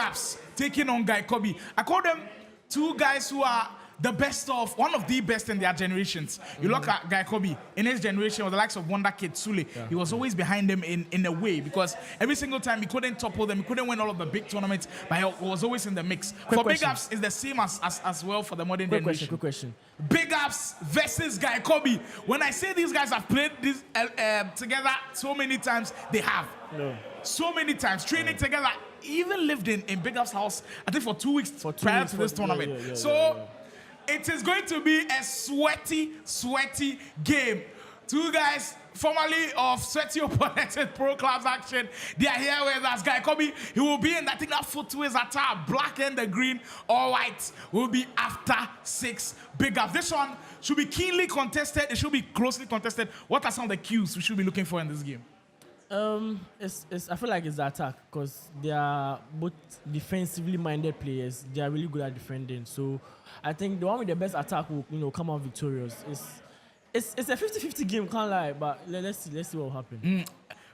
BIGUPS taking on GUYKHOBBY. I call them two guys who are the best of, one of the best in their generations. You look at GUYKHOBBY, in his generation, with the likes of Wonder Kid Sule, he was always behind them in a way, because every single time he couldn't topple them, he couldn't win all of the big tournaments, but he was always in the mix. For BIGUPS, it's the same as well for the modern generation. Quick question. BIGUPS versus GUYKHOBBY. When I say these guys have played this together so many times, they have. No. So many times, training together. He even lived in BIGUPS' house, I think for 2 weeks prior to this tournament. It is going to be a sweaty game. Two guys formerly of Sweaty Opponents in Pro Clubs action. They are here with us. GUYKHOBBY, he will be in, I think, that footwears attire, black and the green or white, will be after 6 BIGUPS. This one should be keenly contested. It should be closely contested. What are some of the cues we should be looking for in this game? I feel like it's the attack, because they are both defensively minded players. They are really good at defending. So I think the one with the best attack will come out victorious. It's a 50-50 game, can't lie, but let's see what will happen.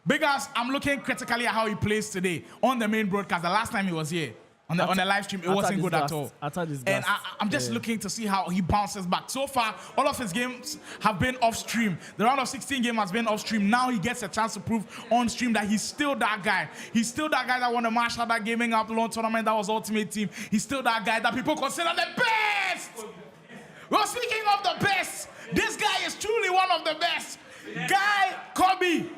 BIGUPS, I'm looking critically at how he plays today on the main broadcast. The last time he was here on the live stream, it wasn't good at all. And I'm just looking to see how he bounces back. So far, all of his games have been off stream. The round of 16 game has been off stream. Now he gets a chance to prove on stream that he's still that guy. He's still that guy that won the Marshall that gaming up long tournament that was Ultimate Team. He's still that guy that people consider the best. Well, speaking of the best, this guy is truly one of the best. GUYKHOBBY.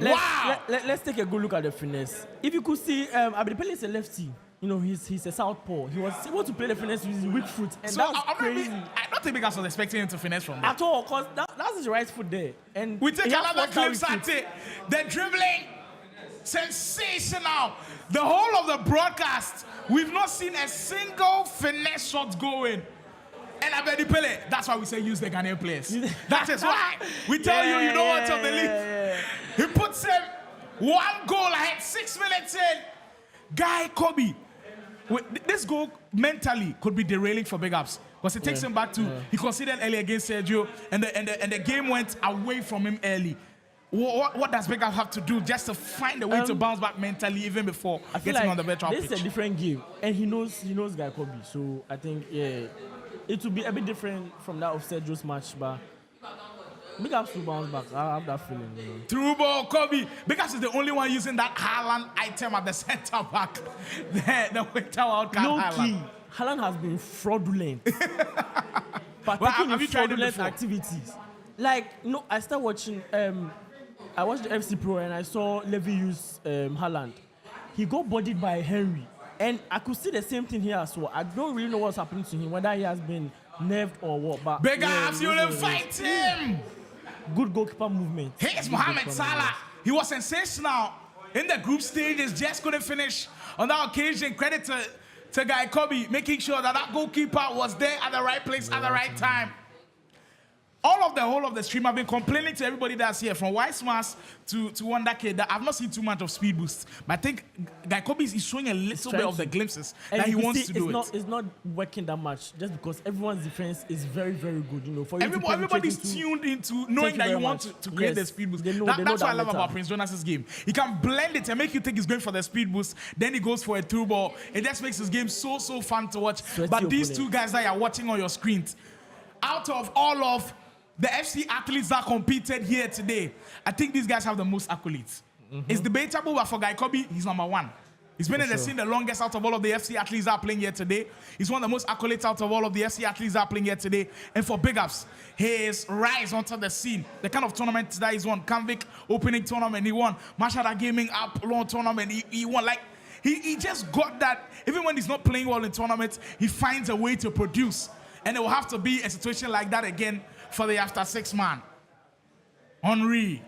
Wow. Let's take a good look at the finesse. If you could see, Abdipele is a lefty. He's a southpaw. He was able to play the finesse with his weak foot, and so that was crazy. I don't think BIGUPS was expecting him to finesse from that. At all, because that's his right foot there. And we take another glimpse at it. The dribbling, sensational. The whole of the broadcast, we've not seen a single finesse shot going. And Abdipele, that's why we say use the Ghanaian players. That is why we tell you know what's of the league. He puts him 1 goal ahead, 6 minutes in. GUYKHOBBY. This goal mentally could be derailing for BIGUPS, because it takes him back to he conceded early against Sergio, and the game went away from him early. What does BIGUPS have to do just to find a way to bounce back mentally even before getting on the virtual pitch? This is a different game, and he knows GUYKHOBBY, so I think it will be a bit different from that of Sergio's match, but BIGUPS will bounce back. I have that feeling. True ball, Kobe. BIGUPS is the only one using that Haaland item at the center back. The winter wildcard Haaland. Haaland has been fraudulent. Partaking in fraudulent activities. Like, no, I started watching, I watched the FC Pro and I saw Levy use Haaland. He got bodied by Henry. And I could see the same thing here as well. I don't really know what's happening to him, whether he has been nerved or what. But BIGUPS, you will fight him. Good goalkeeper movement. Here's Mohamed Salah. He was sensational in the group stages, just couldn't finish on that occasion. Credit to GUYKHOBBY, making sure that goalkeeper was there at the right place at the right time. Whole of the stream, I've been complaining to everybody that's here, from Wise Mass to Wonder Kid, that I've not seen too much of speed boost. But I think GUYKHOBBY is showing a little bit of the glimpses that he wants to do it. It's not working that much, just because everyone's defense is very, very good. For everybody's tuned into knowing that you want to create the speed boost. That's what I love about Prince Jonas's game. He can blend it and make you think he's going for the speed boost. Then he goes for a through ball. It just makes his game so fun to watch. But these two guys that you're watching on your screens, out of all of the FC athletes that competed here today, I think these guys have the most accolades. It's debatable, but for GUYKHOBBY, he's #1. He's been in the scene the longest out of all of the FC athletes that are playing here today. He's one of the most accolades out of all of the FC athletes that are playing here today. And for BIGUPS, his rise onto the scene, the kind of tournament that he's won, Canvic opening tournament, he won, Mashada Gaming Up long tournament, he won. Like, he just got that. Even when he's not playing well in tournaments, he finds a way to produce. And it will have to be a situation like that again for the after 6 man. Henry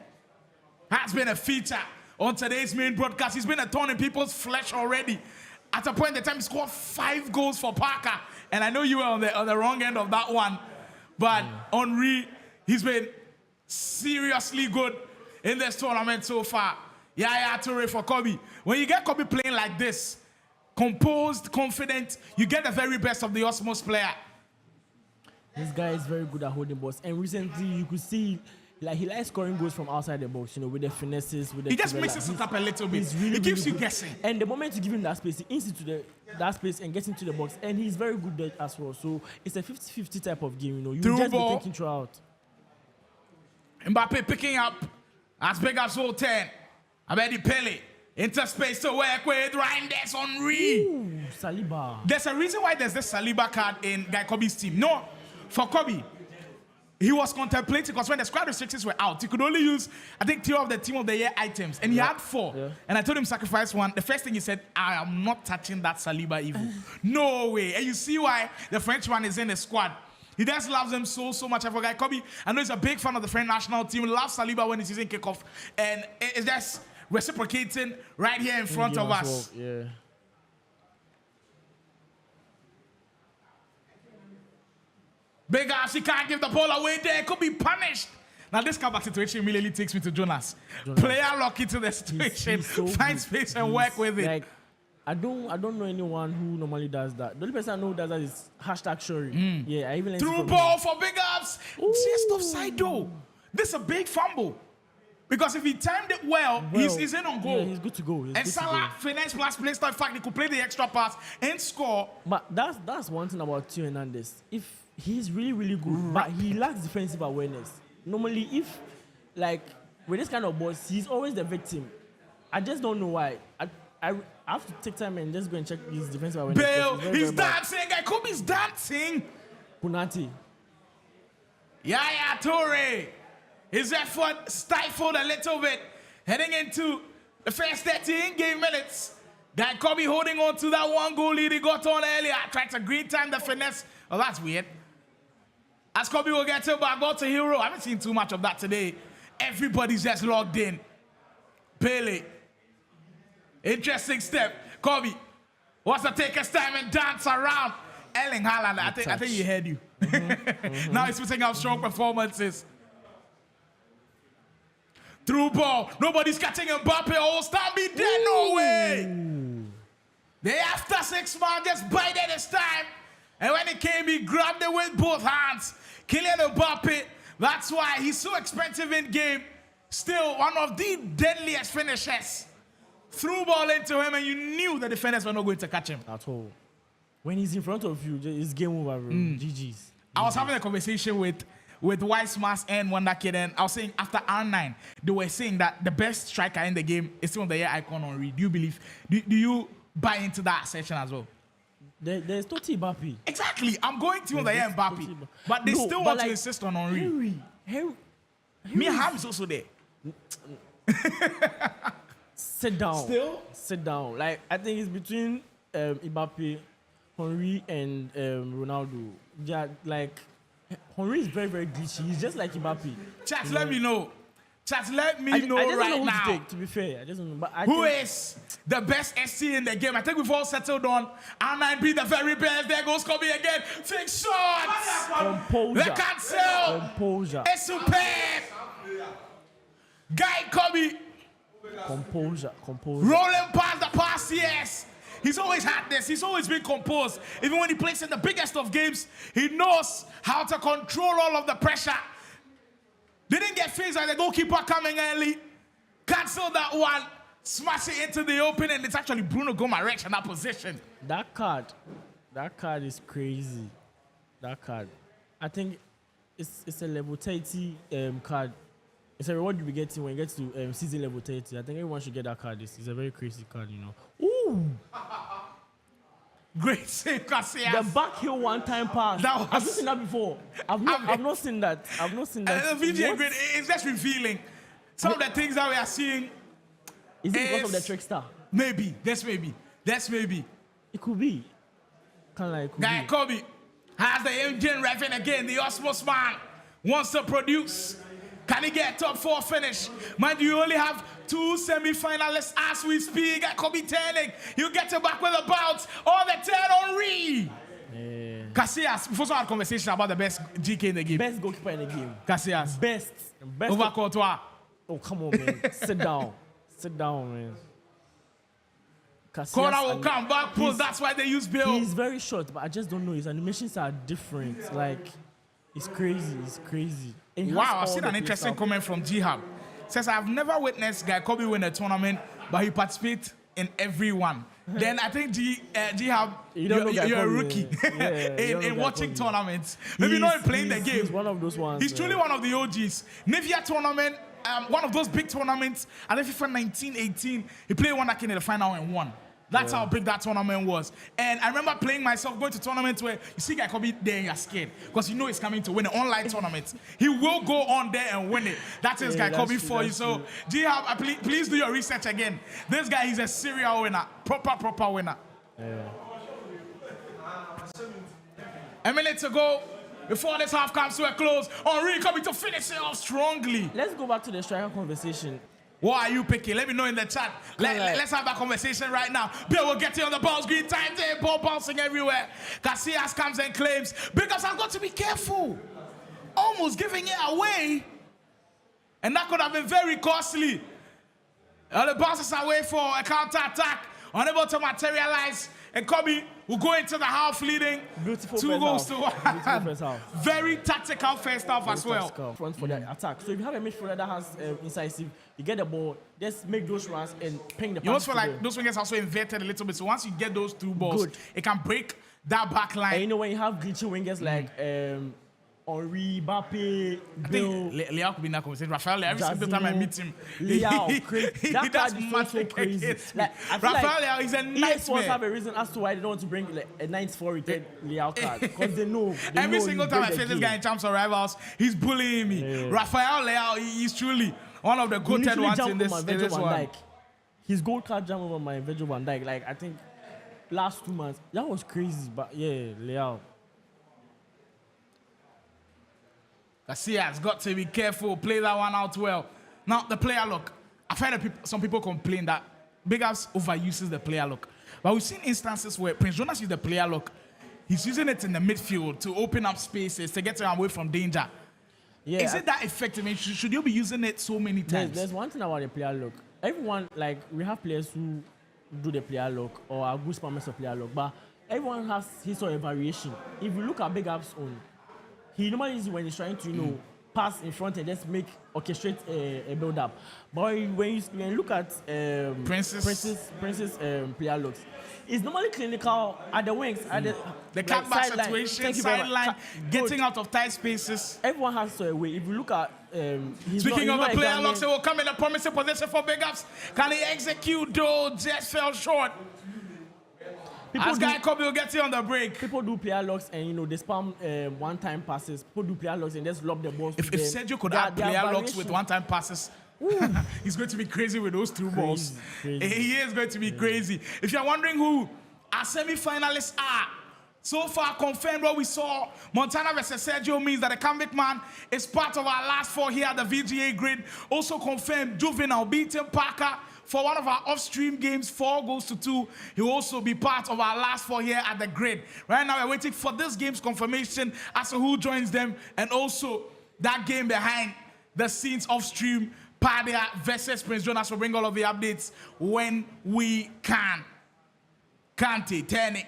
has been a feature on today's main broadcast. He's been a thorn in people's flesh already. At a point in time, he scored 5 goals for Parker. And I know you were on the wrong end of that one. But Henry, he's been seriously good in this tournament so far. Yeah, Toure for Kobe. When you get Kobe playing like this, composed, confident, you get the very best of the Osmos player. This guy is very good at holding balls. And recently, you could see Like he likes scoring goals from outside the box, you know, with the finesses, with the. He just mixes it up a little bit. Really, it keeps really you guessing. And the moment you give him that space, he into that space and gets into the box, and he's very good there as well. So it's a 50-50 type of game, you know. You just be thinking throughout. Mbappe picking up as big as 10. Abedi Pele into space to work with Reinders Henry. Ooh, Saliba. There's a reason why there's this Saliba card in GUYKHOBBY's team. No, for Kobe. He was contemplating because when the squad restrictions were out, he could only use, I think, 2 of the team of the year items. And he had 4. Yeah. And I told him sacrifice 1. The first thing he said, I am not touching that Saliba evil. No way. And you see why the Frenchman is in the squad. He just loves them so much. I forgot GUYKHOBBY. I know he's a big fan of the French national team. He loves Saliba when he's using kickoff. And it's just reciprocating right here in front of us. Well. Yeah. BIGUPS, he can't give the ball away there. Could be punished. Now this comeback situation immediately takes me to Jonas. Player lock into the situation, so find space and work with it. Like, I don't know anyone who normally does that. The only person I know who does that is #Shuri. Yeah, I even through ball for BIGUPS. Just offside though. This is a big fumble. Because if he timed it well, he's in on goal. Yeah, he's good to go. And Salah, finesse plus play style. In fact, he could play the extra pass and score. But that's one thing about Theo Hernandez. If he's really good, but he lacks defensive awareness. Normally, if like with this kind of boss, he's always the victim. I just don't know why. I have to take time and just go and check his defensive awareness. Bale, he's dancing. GUYKHOBBY's dancing. Punati. Yaya Toure. His effort stifled a little bit. Heading into the first 13 game minutes. GUYKHOBBY holding on to that 1 goal lead he got on earlier. Tried to green time the finesse. Oh, that's weird. As Kobe will get it back, go to hero. I haven't seen too much of that today. Everybody's just logged in. Pele. Interesting step. Kobe wants to take his time and dance around. Erling Haaland, I think he heard you. Now he's putting out strong performances. Through ball. Nobody's catching Mbappe. Oh, stand be dead. No way. They after 6 man just bided his time. And when it came, he grabbed it with both hands. Kylian Mbappe. That's why he's so expensive in game. Still one of the deadliest finishers. Threw ball into him and you knew the defenders were not going to catch him. At all. When he's in front of you, it's game over, bro. GG's. I was having a conversation with Wisemas and Wonder Kid, and I was saying after R9, they were saying that the best striker in the game is still on the year icon Henry. Do you believe? Do you buy into that section as well? There's Totti Mbappe. Exactly. I'm going to on the year Mbappe. But they still want to insist on Henry. Henry. Mia Hamm is also there. Sit down. Still? Sit down. Like, I think it's between Mbappe, Henry, and Ronaldo. Yeah, like, Henry is very glitchy. He's just like Mbappe. Chat, let me know. Chat, let me know right now. To take, to be fair, I just don't know. But who is the best SC in the game? I think we've all settled on R9 be the very best. There goes Kobe again. Fake shots. Composure. The cancel. Composure. It's superb. GUYKHOBBY. Composure. Rolling past the past years. He's always had this. He's always been composed. Even when he plays in the biggest of games, he knows how to control all of the pressure. Didn't get phased by the goalkeeper coming early. Cancel that one. Smash it into the open, and it's actually Bruno Gomaresh in that position. That card is crazy. That card. I think it's a level 30 card. It's a reward you be getting when you get to season level 30. I think everyone should get that card. It's a very crazy card, you know. Ooh! Great save, Casillas. The back heel one-time pass. I've not seen that before. I've not seen that. The VGA grid is just revealing some of the things that we are seeing. Is it because of the trickster? Maybe. That's maybe. It could be. GUYKHOBBY has the engine revving again. The Osmos man wants to produce. Can he get top 4 finish? Mind you only have 2 semi-finalists as we speak. GUYKHOBBY turning. He'll get it back with a bounce. On the turn, Henry. Casillas, before we have a conversation about the best GK in the game. Best goalkeeper in the game. Casillas. Best. Over Courtois. Oh, come on, man. Sit down, man. Corner will come back, pull. That's why they use Bill. He's very short, but I just don't know. His animations are different. Like, it's crazy. Wow, I've seen an interesting comment from GUYKHOBBY. Says, I've never witnessed GUYKHOBBY win a tournament, but he participates in every one. Then I think GUYKHOBBY, you're a rookie in watching tournaments. Maybe not in playing the game. He's one of those ones. He's truly one of the OGs. Nivea tournament, one of those big tournaments. I think FIFA 1918, he played one that came in the final and won. That's how big that tournament was. And I remember playing myself, going to tournaments where you see GUYKHOBBY there and you're scared because you know he's coming to win an online tournament. He will go on there and win it. That is GUYKHOBBY for you. So, GUYKHOBBY, please do your research again. This guy, he's a serial winner. Proper winner. Yeah. A minute to go before this half comes to a close. Henry coming to finish it off strongly. Let's go back to the striker conversation. What are you picking? Let me know in the chat. Let's have that conversation right now. Bill will get you on the ball screen. Time there, ball bouncing everywhere. Casillas comes and claims. BIGUPS have got to be careful. Almost giving it away. And that could have been very costly. The bounces away for a counter attack. Unable to materialize. And Kobe will go into the half leading. Beautiful 2 goals to 1. Beautiful first half. Very tactical first half as well. Front for the attack. So if you have a midfielder that has incisive, you get the ball, just make those runs and ping the pass. You also feel like those wingers also inverted a little bit. So once you get those 2 balls, it can break that back line. And you know when you have glitchy wingers like Henry, Mbappe, Bill, Leao could be in that conversation. Rafael, every single time I meet him, Leao, crazy. That does card is so crazy. Like, Rafael Leao is a nightmare. have a reason as to why they don't want to bring like, a 94 rated Leao card because they know. Every single time I face this guy in terms of rivals, he's bullying me. Yeah. Rafael Leao, he's truly one of the goated ones in this one. His goal card jump over my Virgil van Dijk. Like I think last 2 months, that was crazy. But yeah, Leao. Casillas got to be careful, play that one out well. Now, the player look. I've heard some people complain that BIGUPS overuses the player look. But we've seen instances where Prince Jonas uses the player look. He's using it in the midfield to open up spaces, to get away from danger. Yeah, is it that effective? I mean, should you be using it so many times? There's one thing about the player look. Everyone, like, we have players who do the player look or are good spammers of player look, but everyone has his or a variation. If you look at BIGUPS' own, he normally uses it when he's trying to, pass in front and just orchestrate a build-up. But when you look at Prince's player looks, it's normally clinical at the wings, at the cutback situation, sideline, getting out of tight spaces. Everyone has a way. If you look at speaking of the player locks, it will come in a promising position for BIGUPS. Can he execute though? Just fell short. As GUYKHOBBY will get you on the break. People do player locks and they spam one-time passes. People do player locks and just lob the balls. If Sergio could add player locks with one-time passes, he's going to be crazy with those 2 balls. Crazy. He is going to be crazy. If you're wondering who our semi-finalists are, so far confirmed what we saw, Montana versus Sergio means that the comeback man is part of our last 4 here at the VGA grid. Also confirmed Juvenile beating Parker for one of our off-stream games, 4 goals to 2. He will also be part of our last 4 here at the grid. Right now, we're waiting for this game's confirmation as to who joins them, and also that game behind the scenes off-stream, Padia versus Prince Jonas will bring all of the updates when we can. Kante, Tene.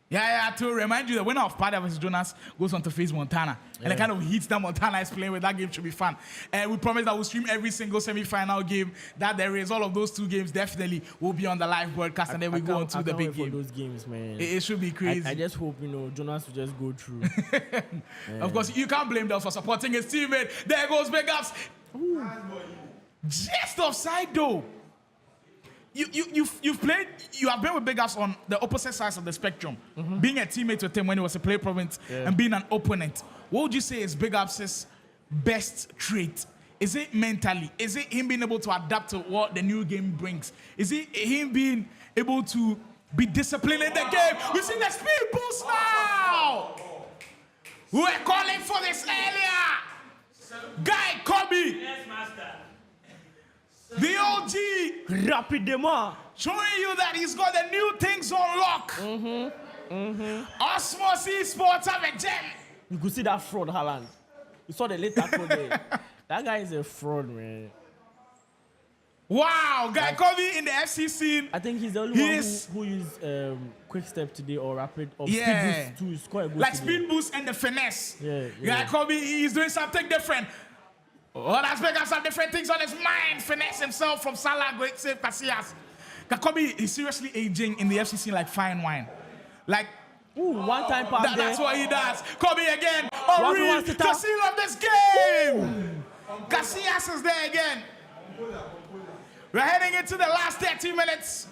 Yeah, to remind you, the winner of Padia versus Jonas goes on to face Montana. And the kind of heat that Montana is playing with, that game should be fun. And we promise that we'll stream every single semi-final game that there is. All of those 2 games definitely will be on the live broadcast, and then we go on to the big game. For those games, man. It should be crazy. I just hope, Jonas will just go through. Of course, you can't blame them for supporting his teammate. There goes BIGUPS. Just offside, though. You have been with BIGUPS on the opposite sides of the spectrum, being a teammate with him when he was a play province and being an opponent. What would you say is BIGUPS' best trait? Is it mentally? Is it him being able to adapt to what the new game brings? Is it him being able to be disciplined in the game? We see the speed boost now. We were calling for this earlier. GUYKHOBBY. Yes, master. The OG, rapidement, showing you that he's got the new things on lock. Osmosis Sports have a gem. You could see that fraud, Haaland. You saw the late tackle there. That guy is a fraud, man. Wow, GUYKHOBBY in the FC scene. I think he's the only one who used quick step today or rapid or speed boost to score a goal. Like today. speed boost and the finesse. Yeah. GUYKHOBBY, he's doing something different. Oh, that's got some different things on his mind. Finesse himself from Salah, great save Casillas. GUYKHOBby is seriously aging in the FC scene like fine wine. Like, one time pass that's what he does. Kobe again. Henry, the seal of this game. Casillas is there again. We're heading into the last 30 minutes.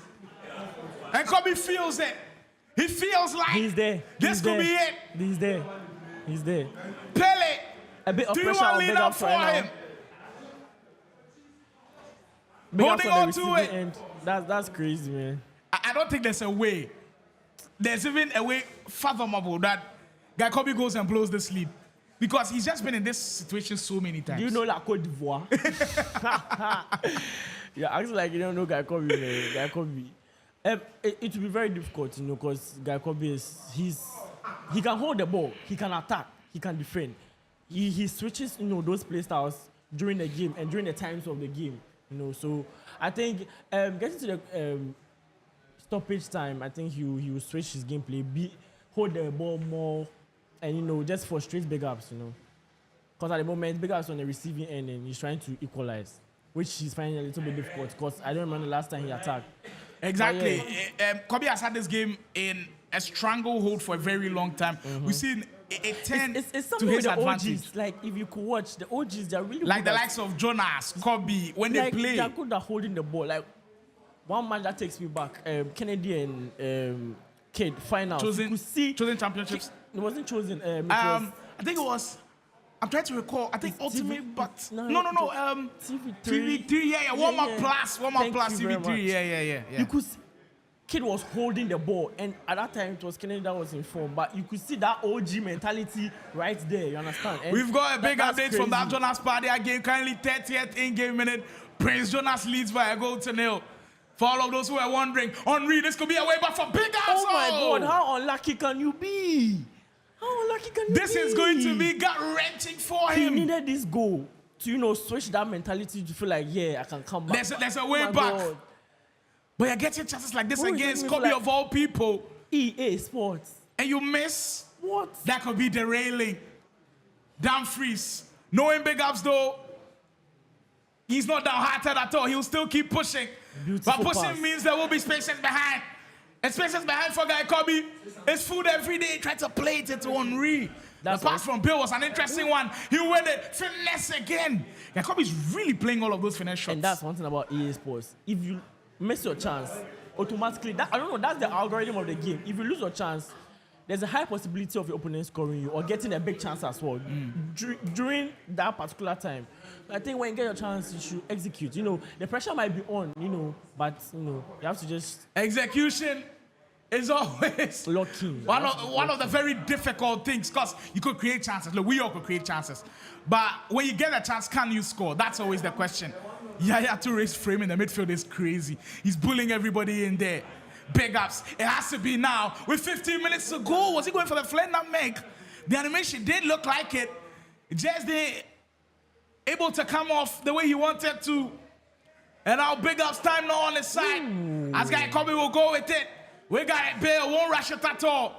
And Kobe feels it. He feels like he's there. This could be it. He's there. He's there. Pele. A bit of pressure on lead up for him. Holding on to it. That's crazy, man. I don't think there's a way. There's even a way fathomable that GUYKHOBby goes and blows this lead. Because he's just been in this situation so many times. Do you know La Côte d'Ivoire? Yeah, acting like you don't know GUYKHOBby, man. GUYKHOBby. It will be very difficult, you know, because GUYKHOBby he can hold the ball, he can attack, he can defend. He switches, you know, those play styles during the game and during the times of the game, you know. So I think getting to the stoppage time, I think he will switch his gameplay, hold the ball more, and, you know, just frustrate BIGUPS, you know. Because at the moment, BIGUPS on the receiving end and he's trying to equalize, which he's finding a little bit difficult because I don't remember the last time he attacked. Exactly. Kobe has had this game in a stranglehold for a very long time. We've seen it tend it's to his advantage. OGs. Like, if you could watch, the OGs, they're really like good the likes of Jonas, Kobe, when they play. They're good at holding the ball. Like, one match that takes me back, Kennedy and Kid final. Chosen championships. It wasn't chosen. I think it was. I'm trying to recall. I think Ultimate, but no. TV3, yeah. Warm up plus, TV3, yeah. You could see Kid was holding the ball, and at that time it was Kennedy that was in form, but you could see that OG mentality right there. You understand? And we've got a big update from that Jonas Pardia game. Currently 30th in-game minute. Prince Jonas leads by a goal to nil. For all of those who are wondering, Henry, this could be a way back for BIGUPS. Oh my God! How unlucky can you be? How lucky can you be? This is going to be gut-wrenching for him. He needed this goal to, you know, switch that mentality to feel like, yeah, I can come back. There's a way back. God. But you're getting chances like this against Kobe of all people. EA Sports. And you miss. What? That could be derailing. Dumfries. Knowing BIGUPS though, he's not downhearted at all. He'll still keep pushing. But pushing means there will be spaces behind. And spaces behind for GUYKHOBby. It's food every day. Try to play it into Henry. The pass from Bill was an interesting one. He went it. Finesse again. GUYKHOBby's really playing all of those finesse shots. And that's one thing about EA Sports. If you miss your chance, automatically, I don't know, that's the algorithm of the game. If you lose your chance, there's a high possibility of your opponent scoring you or getting a big chance as well during that particular time. I think when you get your chance, you should execute. You know, the pressure might be on, you know, but, you know, you have to just... Execution is always locking. One of the very difficult things, because you could create chances. Look, we all could create chances. But when you get a chance, can you score? That's always the question. Yaya Touré's frame in the midfield is crazy. He's bullying everybody in there. BIGUPS. It has to be now. With 15 minutes to go. Was he going for the flare nutmeg? The animation did look like it. Just didn't able to come off the way he wanted to. And now BIGUPS time now on his side. As GUYKHOBby will go with it. We got it. Bill won't rush it at all.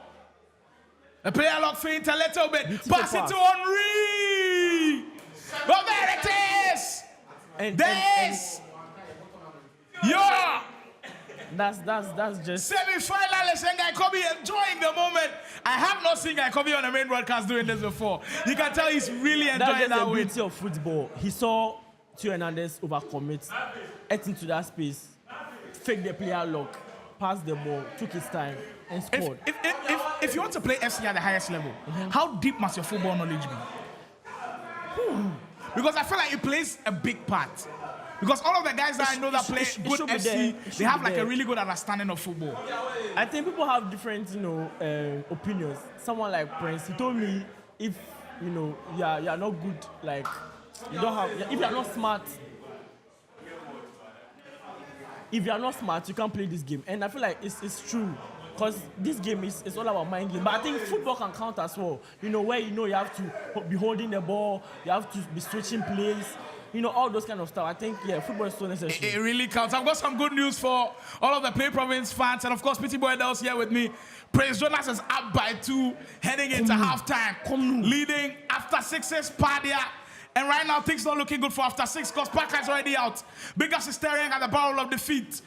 The player lock feint a little bit. Pass it to Henry. Well, there it is. There is. That's just semi-finalists and GUYKHOBby enjoying the moment. I have not seen GUYKHOBby on the main broadcast doing this before. You can tell he's really enjoying that way. That's the beauty of football. He saw Theo Hernandez overcommit, ate into that space, fake the player lock, passed the ball, took his time, and scored. If you want to play FC at the highest level, how deep must your football knowledge be? Because I feel like it plays a big part. Because all of the guys that I know that play good FC, they have like a really good understanding of football. I think people have different, you know, opinions. Someone like Prince, he told me if, you know, you're not good, like, you don't have, if you're not smart, you can't play this game. And I feel like it's true. Because this game is all about mind game. But I think football can count as well. You know, where you know you have to be holding the ball, you have to be switching plays. you know, all those kind of stuff. I think, yeah, football is so necessary. It really counts. I've got some good news for all of the Play Province fans, and of course, Petit Boy Del's here with me. Prince Jonas is up by 2, heading into halftime, leading after 6's Padia. And right now, things not looking good for after 6 because Parker is already out. BIGUPS is staring at the barrel of defeat.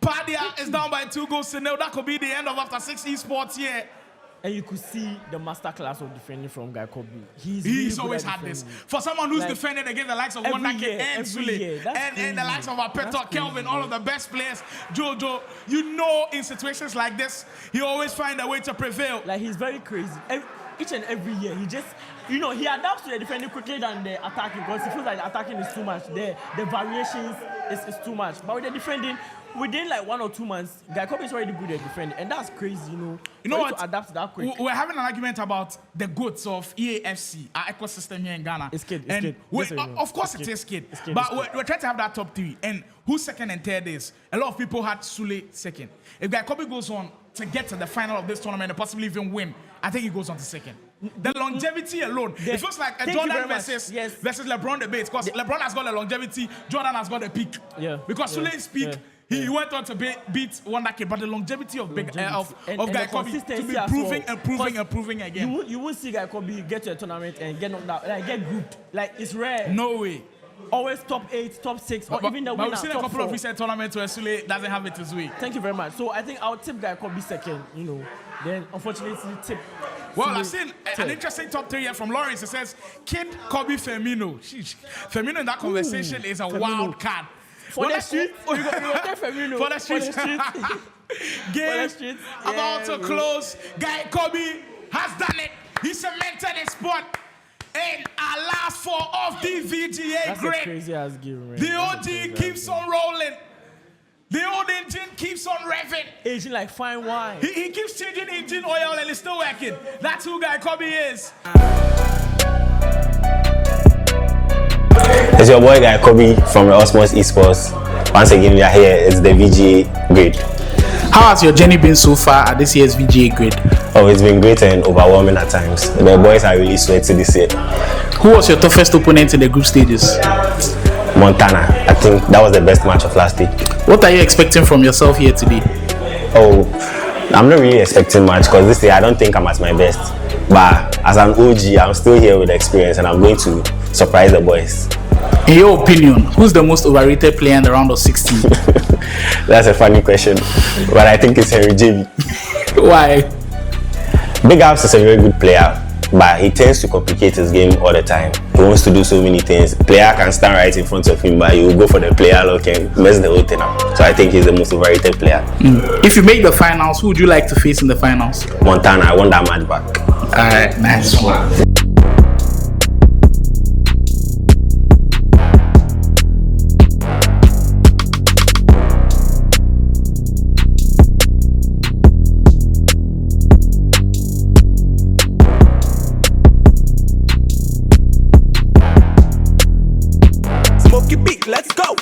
Padia is down by 2 goals to nil. That could be the end of after 6 esports here. And you could see the masterclass of defending from GUYKHOBBY. He's really always had this. For someone who's defended against the likes of Wondake and Sule, and the likes of Apeto, Kelvin, all of the best players, Jojo, you know, in situations like this, he always find a way to prevail. Like, he's very crazy. Each and every year, he just, you know, he adapts to the defending quickly than the attacking because he feels like the attacking is too much. The variations is too much. But with the defending, within like 1 or 2 months, GUYKHOBBY is already good at defending, and that's crazy, you know. You know what? To adapt that quick. We're having an argument about the goods of EAFC, our ecosystem here in Ghana. It's kid. Of course, it is kid. But we're trying to have that top 3, and who's second and third is a lot of people had Sule second. If GUYKHOBBY goes on to get to the final of this tournament and possibly even win, I think he goes on to second. The longevity alone, it feels like a Jordan versus LeBron debate because LeBron has got the longevity, Jordan has got the peak. Yeah. Because Sule's peak. He went on to beat Wondake, but the longevity of GUYKHOBBY to be proving again. You won't see GUYKHOBBY get to a tournament and get knocked out, like get grouped. Like, it's rare. No way. Always top 8, top 6, or even the winner. But we've seen a couple of recent tournaments where Sule doesn't have it his way. Thank you very much. So I think I'll tip GUYKHOBBY second, you know. Then, unfortunately, tip. Well, I've seen an interesting top 3 here from Lawrence. It says, Kid, Kobe, Firmino. Firmino in that conversation is a wild card. For the street, you got Firmino. For the street. Game about to close. GUYKHOBBY has done it. He cemented his spot in our last 4 of the VGA grade. Crazy ass game, man. The OG keeps on rolling. The old engine keeps on revving. Engine like fine wine. He keeps changing engine oil and it's still working. That's who GUYKHOBBY is. It's your boy GUYKHOBBY from the Osmos Esports. Once again, we are here. It's the VGA grade. How has your journey been so far at this year's VGA grade? Oh, it's been great and overwhelming at times. The boys are really sweaty this year. Who was your toughest opponent in the group stages? Montana. I think that was the best match of last week. What are you expecting from yourself here today? Oh, I'm not really expecting much because this year I don't think I'm at my best. But as an OG, I'm still here with experience and I'm going to surprise the boys. In your opinion, who's the most overrated player in the round of 16? That's a funny question, but I think it's Henry JB. Why? BIGUPS is a very good player, but he tends to complicate his game all the time. He wants to do so many things. Player can stand right in front of him, but he will go for the player lock and mess the whole thing up. So I think he's the most overrated player. If you make the finals, who would you like to face in the finals? Montana. I want that match back. Alright, nice one. Let's go.